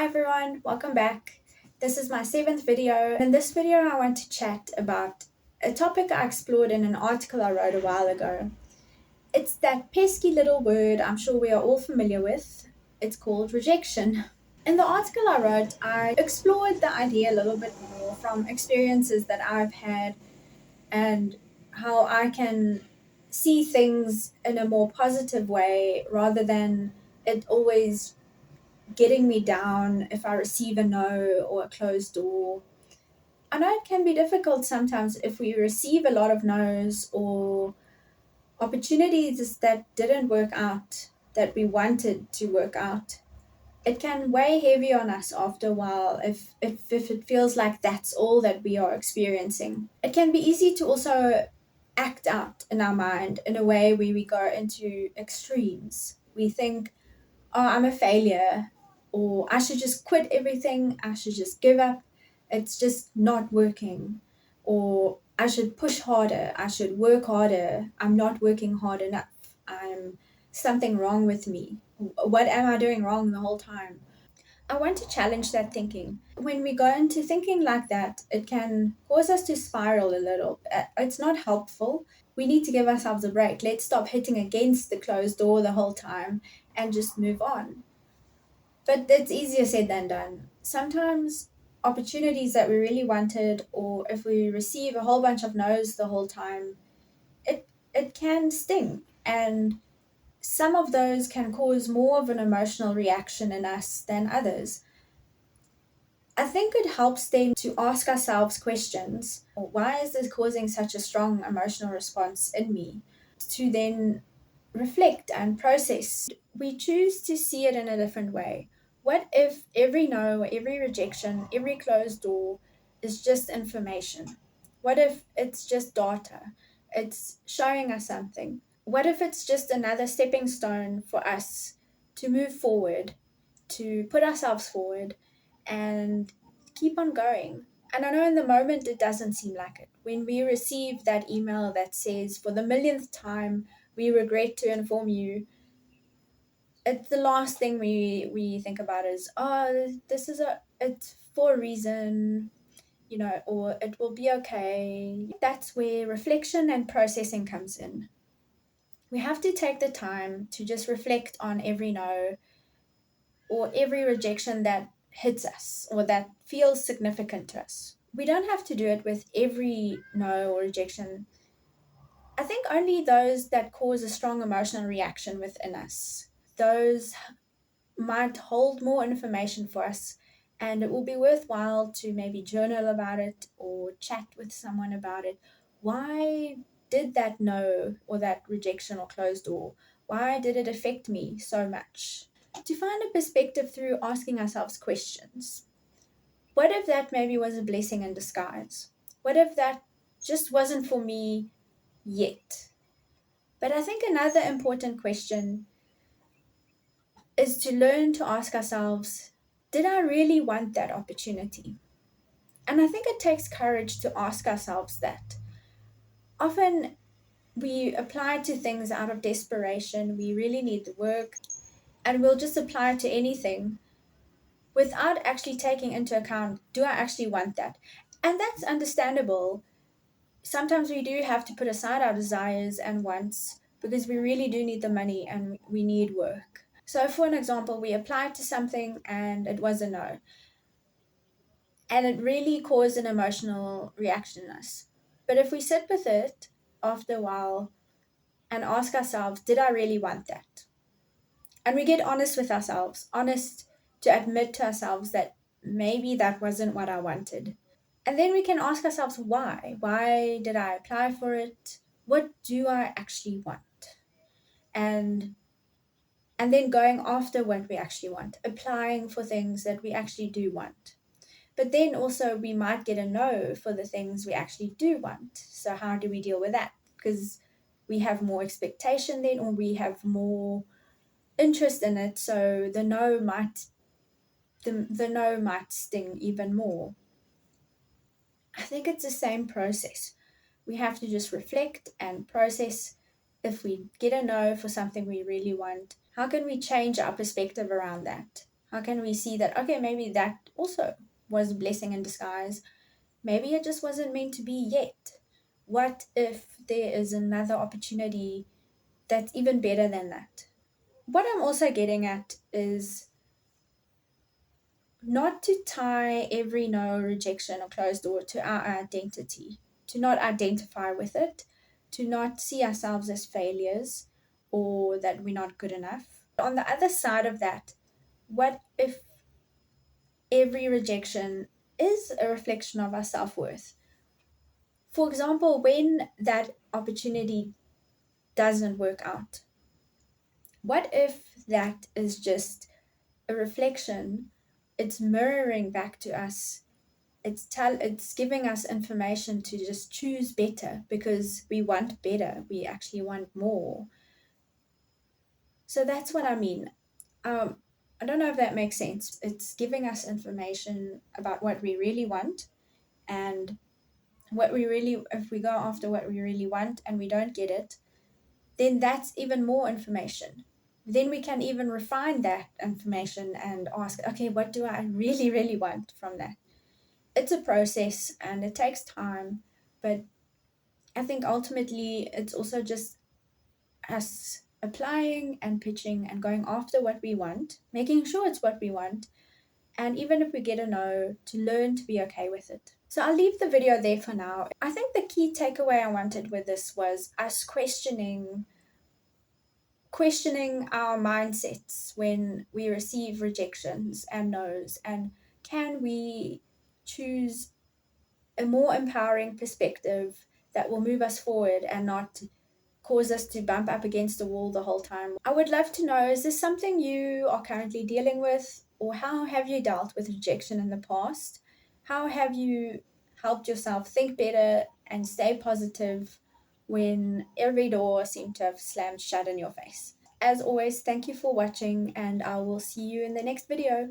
everyone, welcome back. This is my 7th video. In this video, I want to chat about a topic I explored in an article I wrote a while ago. It's that pesky little word I'm sure we are all familiar with. It's called rejection. In the article I wrote, I explored the idea a little bit more from experiences that I've had and how I can see things in a more positive way rather than it always getting me down if I receive a no or a closed door. I know it can be difficult sometimes if we receive a lot of no's or opportunities that didn't work out that we wanted to work out. It can weigh heavy on us after a while if it feels like that's all that we are experiencing. It can be easy to also act out in our mind in a way where we go into extremes. We think, oh, I'm a failure, or I should just quit everything, I should just give up, it's just not working, or I should push harder, I should work harder, I'm not working hard enough, I'm something wrong with me. What am I doing wrong the whole time? I want to challenge that thinking. When we go into thinking like that, it can cause us to spiral a little. It's not helpful. We need to give ourselves a break. Let's stop hitting against the closed door the whole time and just move on. But it's easier said than done. Sometimes opportunities that we really wanted, or if we receive a whole bunch of no's the whole time, it can sting. And some of those can cause more of an emotional reaction in us than others. I think it helps then to ask ourselves questions. Why is this causing such a strong emotional response in me? To then reflect and process. We choose to see it in a different way. What if every no, every rejection, every closed door is just information? What if it's just data? It's showing us something. What if it's just another stepping stone for us to move forward, to put ourselves forward and keep on going? And I know in the moment it doesn't seem like it. When we receive that email that says, for the millionth time, we regret to inform you, it's the last thing we think about is, oh, it's for a reason, or it will be okay. That's where reflection and processing comes in. We have to take the time to just reflect on every no or every rejection that hits us or that feels significant to us. We don't have to do it with every no or rejection. I think only those that cause a strong emotional reaction within us. Those might hold more information for us, and it will be worthwhile to maybe journal about it or chat with someone about it. Why did that no or that rejection or closed door, why did it affect me so much? To find a perspective through asking ourselves questions. What if that maybe was a blessing in disguise? What if that just wasn't for me yet? But I think another important question is to learn to ask ourselves, did I really want that opportunity? And I think it takes courage to ask ourselves that. Often we apply to things out of desperation, we really need the work, and we'll just apply to anything without actually taking into account, do I actually want that? And that's understandable. Sometimes we do have to put aside our desires and wants because we really do need the money and we need work. So, for an example, we applied to something and it was a no. And it really caused an emotional reaction in us. But if we sit with it after a while and ask ourselves, did I really want that? And we get honest with ourselves, honest to admit to ourselves that maybe that wasn't what I wanted. And then we can ask ourselves, why? Why did I apply for it? What do I actually want? And then going after what we actually want, applying for things that we actually do want. But then also we might get a no for the things we actually do want. So how do we deal with that? Because we have more expectation then, or we have more interest in it, so the no might sting even more. I think it's the same process. We have to just reflect and process. If we get a no for something we really want, how can we change our perspective around that? How can we see that, okay, maybe that also was a blessing in disguise? Maybe it just wasn't meant to be yet. What if there is another opportunity that's even better than that? What I'm also getting at is not to tie every no, rejection, or closed door to our identity, to not identify with it, to not see ourselves as failures or that we're not good enough. On the other side of that, what if every rejection is a reflection of our self worth? For example, when that opportunity doesn't work out, what if that is just a reflection? It's mirroring back to us. It's giving us information to just choose better because we want better. We actually want more. So that's what I mean. I don't know if that makes sense. It's giving us information about what we really want, and what we really, if we go after what we really want and we don't get it, then that's even more information. Then we can even refine that information and ask, okay, what do I really, really want from that? It's a process and it takes time, but I think ultimately it's also just us applying and pitching and going after what we want, making sure it's what we want, and even if we get a no, to learn to be okay with it. So I'll leave the video there for now. I think the key takeaway I wanted with this was us questioning our mindsets when we receive rejections and no's, and can we choose a more empowering perspective that will move us forward and not cause us to bump up against the wall the whole time. I would love to know, is this something you are currently dealing with, or how have you dealt with rejection in the past? How have you helped yourself think better and stay positive when every door seemed to have slammed shut in your face? As always, thank you for watching, and I will see you in the next video.